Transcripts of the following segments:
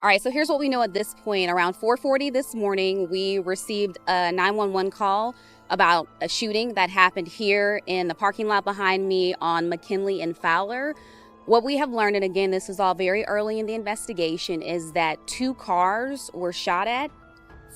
All right, so here's what we know at this point. Around 4:40 this morning, we received a 911 call about a shooting that happened here in the parking lot behind me on McKinley and Fowler. What we have learned, and again, this is all very early in the investigation, is that 2 cars were shot at.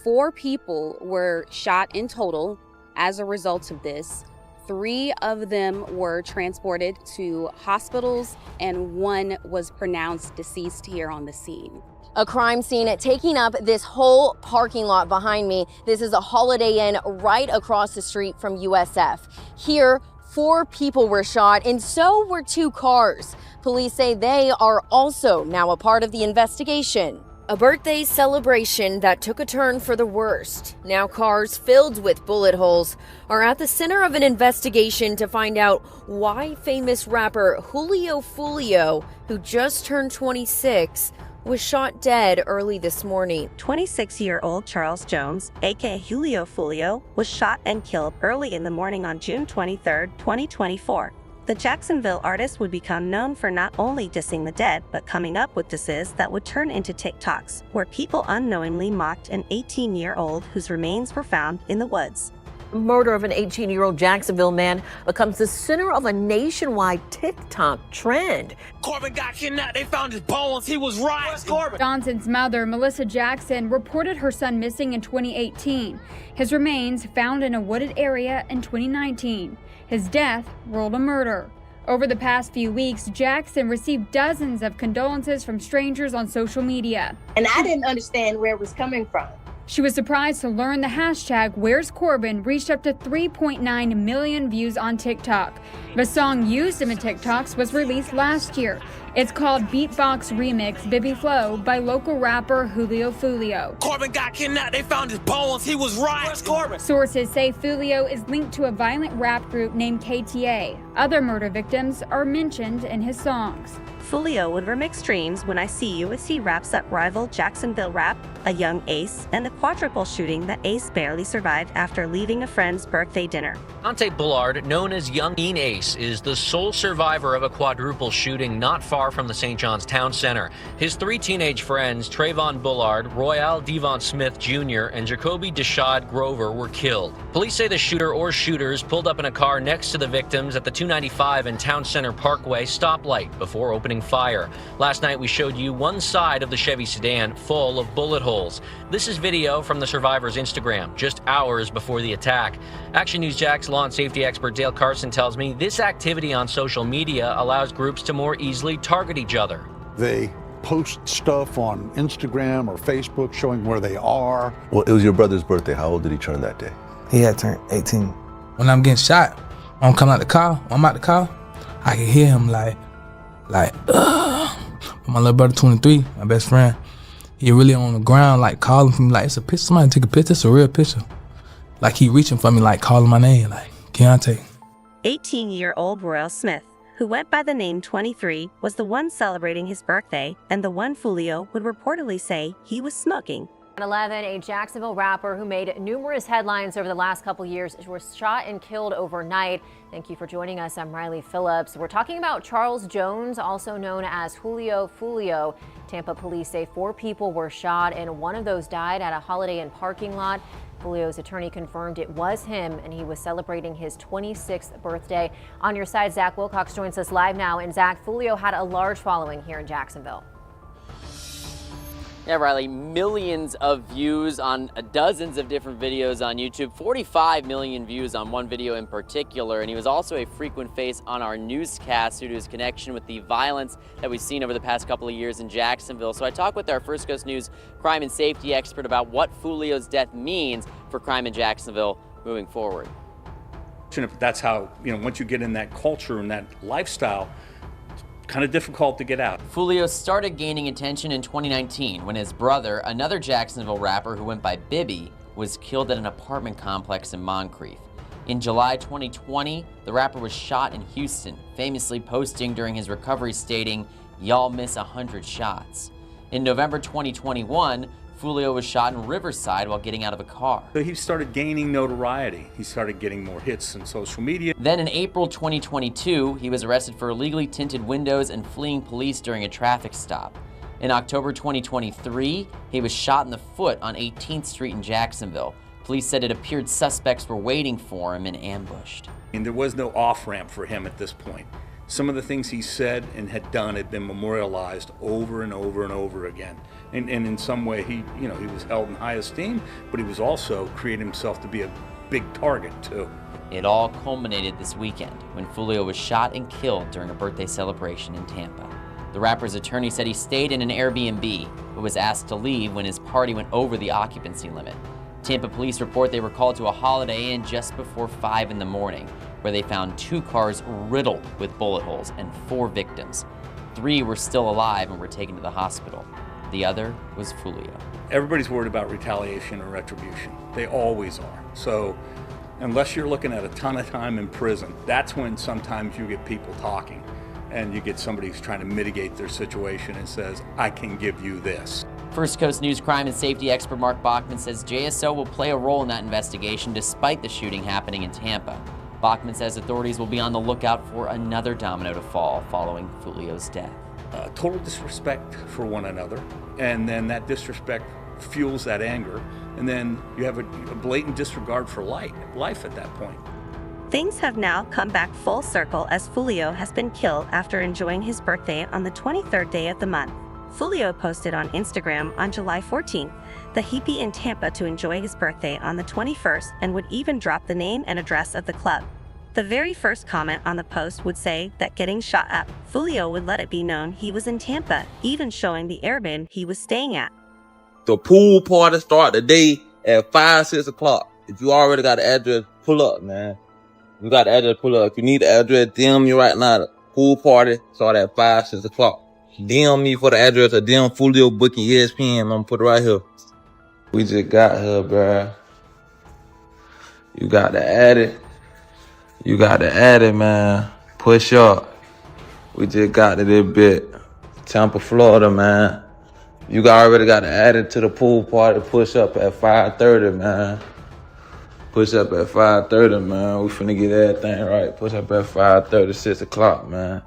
4 people were shot in total as a result of this. 3 of them were transported to hospitals, and 1 was pronounced deceased here on the scene. A crime scene taking up this whole parking lot behind me. This is a Holiday Inn right across the street from USF. Here, 4 people were shot, and so were 2 cars. Police say they are also now a part of the investigation. A birthday celebration that took a turn for the worst. Now cars filled with bullet holes are at the center of an investigation to find out why famous rapper Julio Foolio, who just turned 26, was shot dead early this morning. 26-year-old Charles Jones, aka Julio Foolio, was shot and killed early in the morning on June 23, 2024. The Jacksonville artist would become known for not only dissing the dead, but coming up with disses that would turn into TikToks, where people unknowingly mocked an 18-year-old whose remains were found in the woods. Murder of an 18-year-old Jacksonville man becomes the center of a nationwide TikTok trend. Corbin got kidnapped. They found his bones. He was right. Where's Corbin? Johnson's mother, Melissa Jackson, reported her son missing in 2018. His remains found in a wooded area in 2019. His death ruled a murder. Over the past few weeks, Jackson received dozens of condolences from strangers on social media. And I didn't understand where it was coming from. She was surprised to learn the hashtag Where's Corbin reached up to 3.9 million views on TikTok. The song used in the TikToks was released last year. It's called Beatbox Remix Bibby Flow by local rapper Julio Foolio. Corbin got kidnapped. They found his bones. He was right. Where's Corbin? Sources say Foolio is linked to a violent rap group named KTA. Other murder victims are mentioned in his songs. Foolio would remix Dreams, When I See You as he wraps up rival Jacksonville rap, A Young Ace, and the quadruple shooting that Ace barely survived after leaving a friend's birthday dinner. Dante Bullard, known as Young Ace, is the sole survivor of a quadruple shooting not far from the St. John's Town Center. His 3 teenage friends, Trayvon Bullard, Royale Devon Smith Jr., and Jacoby Deshad Grover, were killed. Police say the shooter or shooters pulled up in a car next to the victims at the 295 and Town Center Parkway stoplight before opening fire. Last night we showed you one side of the Chevy sedan full of bullet holes. This is video from the survivor's Instagram, just hours before the attack. Action News Jack's law and safety expert Dale Carson tells me this activity on social media allows groups to more easily target each other. They post stuff on Instagram or Facebook showing where they are. Well, it was your brother's birthday. How old did he turn that day? He had turned 18. When I'm getting shot, I'm coming out the car, I'm out the car, I can hear him like, ugh. My little brother, 23, my best friend, he really on the ground, like calling for me, like, it's a picture, somebody take a picture, it's a real picture. Like he reaching for me, like calling my name, like, Keontae. 18-year-old Royal Smith, who went by the name 23, was the one celebrating his birthday, and the one Foolio would reportedly say he was smoking. At 11, a Jacksonville rapper who made numerous headlines over the last couple years was shot and killed overnight. Thank you for joining us. I'm Riley Phillips. We're talking about Charles Jones, also known as Julio Foolio. Tampa police say 4 people were shot and one of those died at a Holiday Inn parking lot. Foolio's attorney confirmed it was him and he was celebrating his 26th birthday. On your side, Zach Wilcox joins us live now. And Zach, Foolio had a large following here in Jacksonville. Yeah, Riley, millions of views on dozens of different videos on YouTube, 45 million views on one video in particular, and he was also a frequent face on our newscast due to his connection with the violence that we've seen over the past couple of years in Jacksonville. So I talked with our First Coast News crime and safety expert about what Foolio's death means for crime in Jacksonville moving forward. That's how, once you get in that culture and that lifestyle, kind of difficult to get out. Foolio started gaining attention in 2019 when his brother, another Jacksonville rapper who went by Bibby, was killed at an apartment complex in Moncrief. In July 2020, the rapper was shot in Houston, famously posting during his recovery stating, "Y'all miss 100 shots." In November 2021, Foolio was shot in Riverside while getting out of a car. So he started gaining notoriety. He started getting more hits on social media. Then in April 2022, he was arrested for illegally tinted windows and fleeing police during a traffic stop. In October 2023, he was shot in the foot on 18th Street in Jacksonville. Police said it appeared suspects were waiting for him and ambushed. And there was no off-ramp for him at this point. Some of the things he said and had done had been memorialized over and over and over again. And in some way, he was held in high esteem, but he was also creating himself to be a big target too. It all culminated this weekend when Foolio was shot and killed during a birthday celebration in Tampa. The rapper's attorney said he stayed in an Airbnb, but was asked to leave when his party went over the occupancy limit. Tampa police report they were called to a Holiday Inn just before 5 in the morning, where they found 2 cars riddled with bullet holes and 4 victims. 3 were still alive and were taken to the hospital. The other was Foolio. Everybody's worried about retaliation or retribution. They always are. So unless you're looking at a ton of time in prison, that's when sometimes you get people talking and you get somebody who's trying to mitigate their situation and says, I can give you this. First Coast News crime and safety expert Mark Bachman says JSO will play a role in that investigation despite the shooting happening in Tampa. Bachman says authorities will be on the lookout for another domino to fall following Foolio's death. Total disrespect for one another, and then that disrespect fuels that anger, and then you have a blatant disregard for life at that point. Things have now come back full circle as Foolio has been killed after enjoying his birthday on the 23rd day of the month. Foolio posted on Instagram on July 14th that he'd be in Tampa to enjoy his birthday on the 21st and would even drop the name and address of the club. The very first comment on the post would say that getting shot up, Foolio would let it be known he was in Tampa, even showing the Airbnb he was staying at. The pool party start the day at 5, 6 o'clock. If you already got the address, pull up, man. You got the address, pull up. If you need the address, DM me right now. The pool party start at 5, 6 o'clock. DM me for the address or DM Foolio booking ESPN. I'm gonna put it right here. We just got here, bruh. You got to add it. You got to add it, man. Push up. We just got to this bit. Tampa, Florida, man. You already got to add it to the pool party. Push up at 5:30, man. Push up at 5:30, man. We finna get everything right. Push up at 5:30, 6 o'clock, man.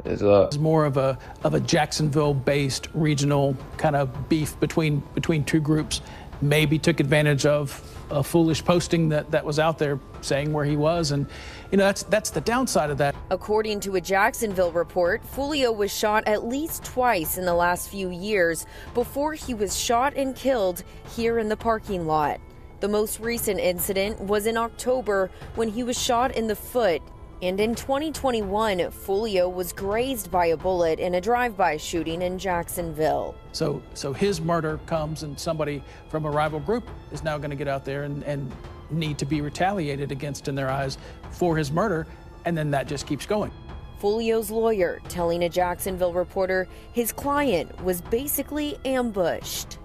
It's up. It's more of a Jacksonville-based regional kind of beef between two groups. Maybe took advantage of a foolish posting that was out there saying where he was, and that's the downside of that. According to a Jacksonville report, Foolio was shot at least twice in the last few years before he was shot and killed here in the parking lot. The most recent incident was in October when he was shot in the foot. And in 2021, Foolio was grazed by a bullet in a drive-by shooting in Jacksonville. So his murder comes, and somebody from a rival group is now going to get out there and need to be retaliated against in their eyes for his murder, and then that just keeps going. Foolio's lawyer telling a Jacksonville reporter his client was basically ambushed.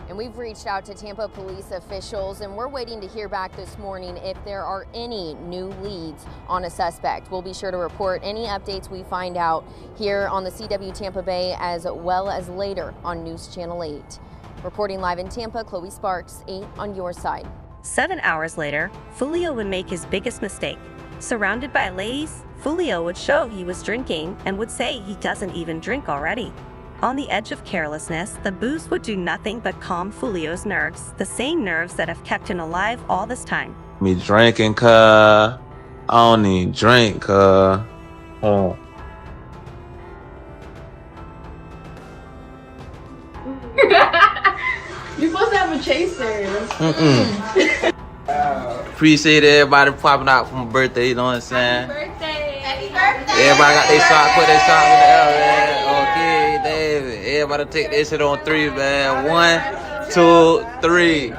And we've reached out to Tampa police officials, and we're waiting to hear back this morning if there are any new leads on a suspect. We'll be sure to report any updates we find out here on the CW Tampa Bay, as well as later on News Channel 8. Reporting live in Tampa, Chloe Sparks, 8 on your side. 7 hours later, Foolio would make his biggest mistake. Surrounded by ladies, Foolio would show he was drinking and would say he doesn't even drink already. On the edge of carelessness, the booze would do nothing but calm Foolio's nerves, the same nerves that have kept him alive all this time. Me drinking, cuz. I don't even drink, cuz. Oh. You're supposed to have a chaser. Appreciate everybody popping out for my birthday, you know what I'm saying? Happy birthday. Happy birthday. Everybody got their shot, put their shot in the air, man. Okay, David. Everybody take this shit on 3, man. 1, 2, 3.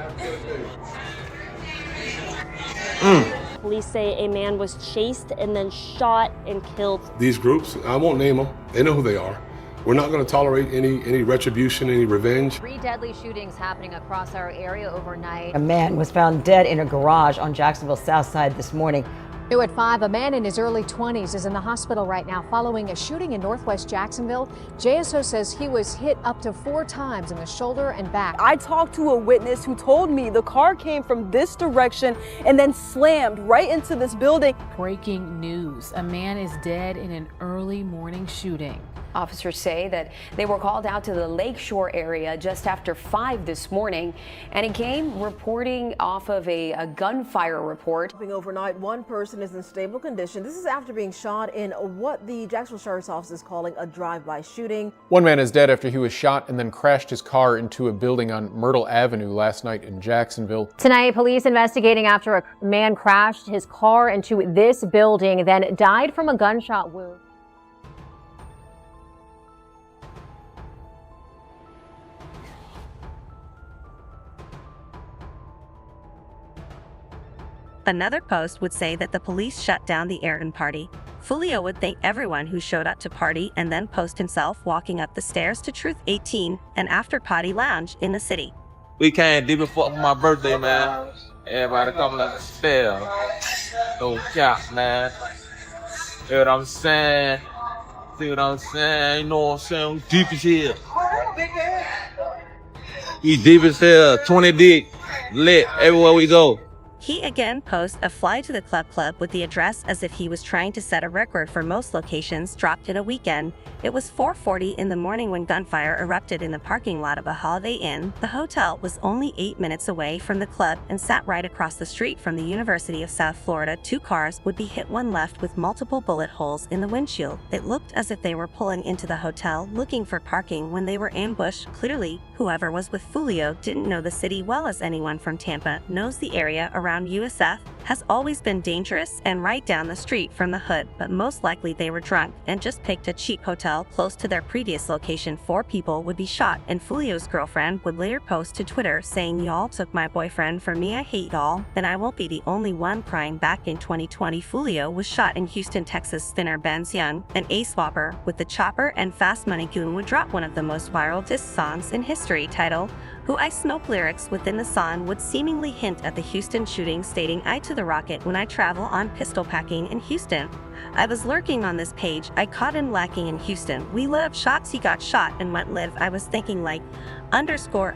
Police say a man was chased and then shot and killed. These groups, I won't name them. They know who they are. We're not going to tolerate any retribution, any revenge. 3 deadly shootings happening across our area overnight. A man was found dead in a garage on Jacksonville's south side this morning. New at 5, a man in his early 20s is in the hospital right now following a shooting in northwest Jacksonville. JSO says he was hit up to 4 times in the shoulder and back. I talked to a witness who told me the car came from this direction and then slammed right into this building. Breaking news. A man is dead in an early morning shooting. Officers say that they were called out to the Lakeshore area just after 5 this morning, and it came reporting off of a gunfire report. Overnight, one person is in stable condition. This is after being shot in what the Jacksonville Sheriff's Office is calling a drive-by shooting. One man is dead after he was shot and then crashed his car into a building on Myrtle Avenue last night in Jacksonville. Tonight, police investigating after a man crashed his car into this building, then died from a gunshot wound. Another post would say that the police shut down the Ayrton party. Foolio would thank everyone who showed up to party and then post himself walking up the stairs to Truth 18, an after-party lounge in the city. We came deep before my birthday, man. Everybody coming up the stairs. No cap, man. See what I'm saying? See what I'm saying? You know what I'm saying? We deep as hell. We deep as hell. 20 deep. Lit everywhere we go. He again posts a fly to the club with the address as if he was trying to set a record for most locations dropped in a weekend. It was 4:40 in the morning when gunfire erupted in the parking lot of a Holiday Inn. The hotel was only 8 minutes away from the club and sat right across the street from the University of South Florida. 2 cars would be hit, one left with multiple bullet holes in the windshield. It looked as if they were pulling into the hotel looking for parking when they were ambushed. Clearly, whoever was with Foolio didn't know the city well as anyone from Tampa knows the area around USF has always been dangerous and right down the street from the hood, but most likely they were drunk and just picked a cheap hotel close to their previous location. 4 people would be shot, and Foolio's girlfriend would later post to Twitter saying, "Y'all took my boyfriend from me, I hate y'all." Then I won't be the only one crying. Back in 2020, Foolio was shot in Houston, Texas. Spinner Benz Young, an A-swapper with the chopper and Fast Money Goon, would drop one of the most viral diss songs in history, titled "Who I Smoke." Lyrics within the song would seemingly hint at the Houston shooting, stating, "I to the rocket when I travel on pistol packing in Houston. I was lurking on this page, I caught him lacking in Houston. We live shots, he got shot and went live. I was thinking like, underscore,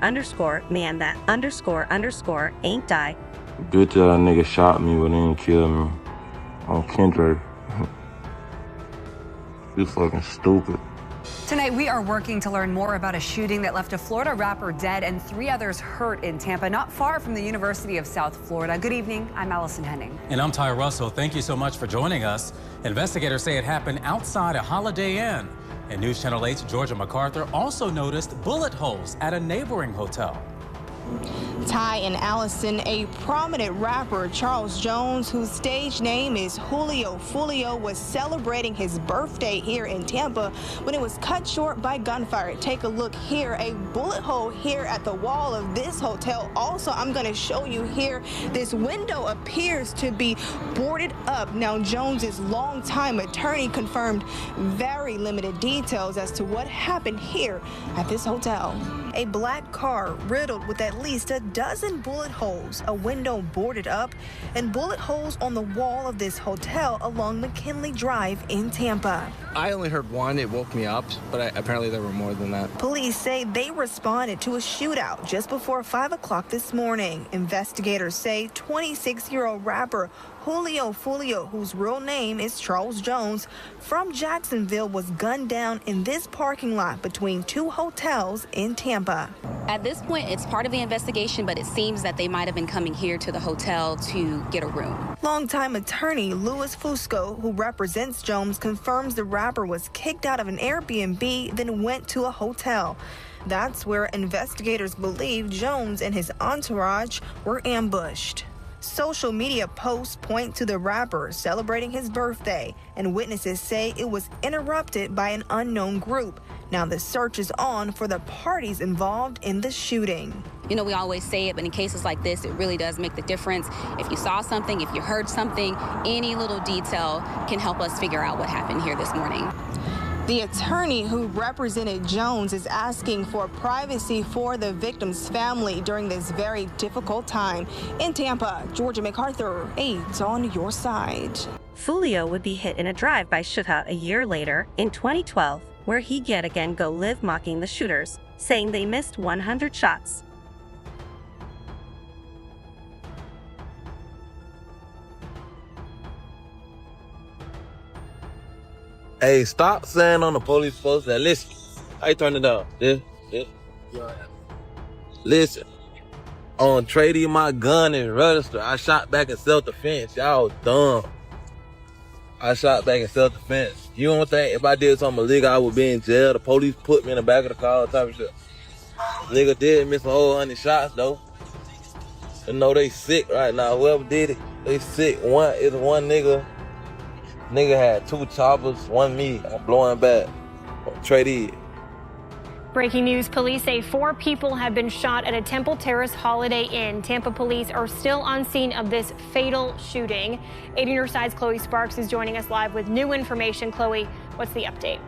man, that underscore, ain't die." Bitch, that nigga shot me but he didn't kill me. On Kendrick. You fucking stupid. Tonight, we are working to learn more about a shooting that left a Florida rapper dead and 3 others hurt in Tampa, not far from the University of South Florida. Good evening. I'm Allison Henning. And I'm Ty Russell. Thank you so much for joining us. Investigators say it happened outside a Holiday Inn. And News Channel 8's Georgia MacArthur also noticed bullet holes at a neighboring hotel. Ty and Allison, a prominent rapper, Charles Jones, whose stage name is Julio Foolio, was celebrating his birthday here in Tampa when it was cut short by gunfire. Take a look here, a bullet hole here at the wall of this hotel. Also, I'm going to show you here, this window appears to be boarded up. Now, Jones's longtime attorney confirmed very limited details as to what happened here at this hotel. A black car riddled with at least a dozen bullet holes, a window boarded up, and bullet holes on the wall of this hotel along McKinley Drive in Tampa. I only heard one. It woke me up, but apparently there were more than that. Police say they responded to a shootout just before 5 o'clock this morning. Investigators say 26-year-old rapper Julio Foolio, whose real name is Charles Jones, from Jacksonville, was gunned down in this parking lot between 2 hotels in Tampa. At this point, it's part of the investigation, but it seems that they might have been coming here to the hotel to get a room. Longtime attorney Louis Fusco, who represents Jones, confirms the rapper was kicked out of an Airbnb, then went to a hotel. That's where investigators believe Jones and his entourage were ambushed. Social media posts point to the rapper celebrating his birthday, and witnesses say it was interrupted by an unknown group. Now the search is on for the parties involved in the shooting. You know, we always say it, but in cases like this, it really does make the difference. If you saw something, if you heard something, any little detail can help us figure out what happened here this morning. The attorney who represented Jones is asking for privacy for the victim's family during this very difficult time. In Tampa, Georgia MacArthur, 8 on your side. Foolio would be hit in a drive-by shootout a year later, in 2012, where he'd yet again go live mocking the shooters, saying they missed 100 shots. Hey, stop saying on the police post that, listen, I turn it down. This. Listen, on trading my gun and register, I shot back in self-defense. Y'all dumb. I shot back in self-defense. You don't think if I did something illegal, I would be in jail? The police put me in the back of the car, type of shit. Nigga did miss a whole 100 shots, though. You know they sick right now. Whoever did it, they sick. One nigga. Nigga had 2 choppers, 1 me. I'm blowing back. Tradie. Breaking news, police say 4 people have been shot at a Temple Terrace Holiday Inn. Tampa police are still on scene of this fatal shooting. 8 on your side's Chloe Sparks is joining us live with new information. Chloe, what's the update?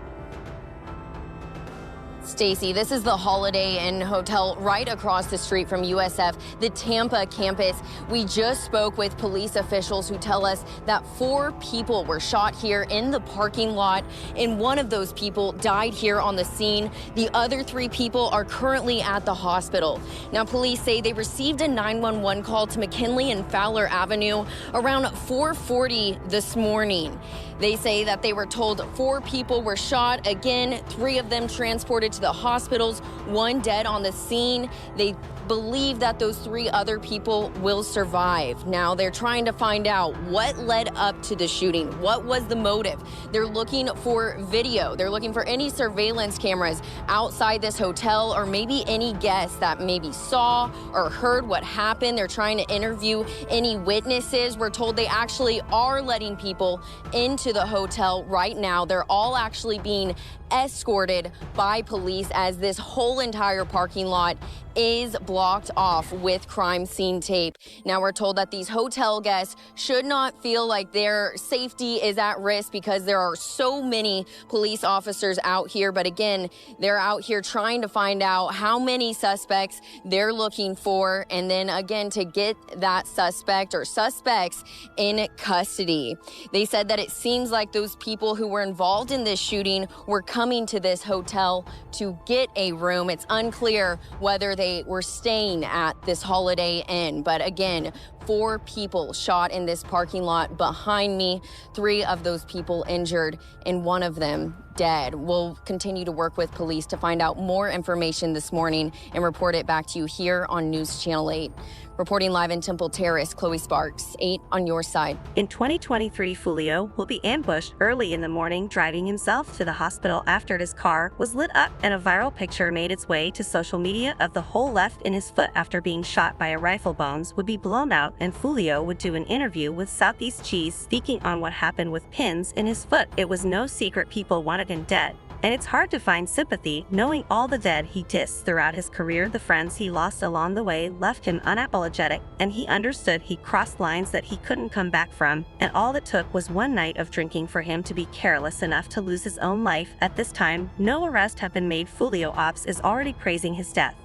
Stacy, this is the Holiday Inn Hotel right across the street from USF, the Tampa campus. We just spoke with police officials who tell us that 4 people were shot here in the parking lot, and one of those people died here on the scene. The other 3 people are currently at the hospital. Now, police say they received a 911 call to McKinley and Fowler Avenue around 4:40 this morning. They say that they were told 4 people were shot. Again, 3 of them transported to the hospitals, 1 dead on the scene. They believe that those 3 other people will survive. Now, they're trying to find out what led up to the shooting. What was the motive? They're looking for video. They're looking for any surveillance cameras outside this hotel, or maybe any guests that maybe saw or heard what happened. They're trying to interview any witnesses. We're told they actually are letting people into the hotel right now. They're all actually being escorted by police as this whole entire parking lot is blocked off with crime scene tape. Now, we're told that these hotel guests should not feel like their safety is at risk because there are so many police officers out here. But again, they're out here trying to find out how many suspects they're looking for, and then again to get that suspect or suspects in custody. They said that it seems like those people who were involved in this shooting were coming to this hotel to get a room. It's unclear whether they were staying at this Holiday Inn. But again, 4 people shot in this parking lot behind me, 3 of those people injured, and 1 of them dead. We'll continue to work with police to find out more information this morning and report it back to you here on News Channel 8. Reporting live in Temple Terrace, Chloe Sparks, 8 on your side. In 2023, Foolio will be ambushed early in the morning, driving himself to the hospital after his car was lit up, and a viral picture made its way to social media of the hole left in his foot after being shot by a rifle. Bones would be blown out, and Foolio would do an interview with Southeast Cheese speaking on what happened with pins in his foot. It was no secret people wanted him dead. And it's hard to find sympathy knowing all the dead he dissed throughout his career. The friends he lost along the way left him unapologetic, and he understood he crossed lines that he couldn't come back from, and all it took was 1 night of drinking for him to be careless enough to lose his own life. At this time, no arrests have been made. Foolio Ops is already praising his death.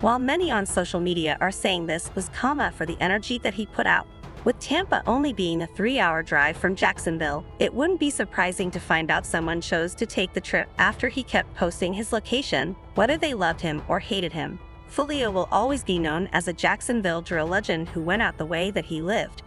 While many on social media are saying this was karma for the energy that he put out. With Tampa only being a 3-hour drive from Jacksonville, it wouldn't be surprising to find out someone chose to take the trip after he kept posting his location, whether they loved him or hated him. Foolio will always be known as a Jacksonville drill legend who went out the way that he lived.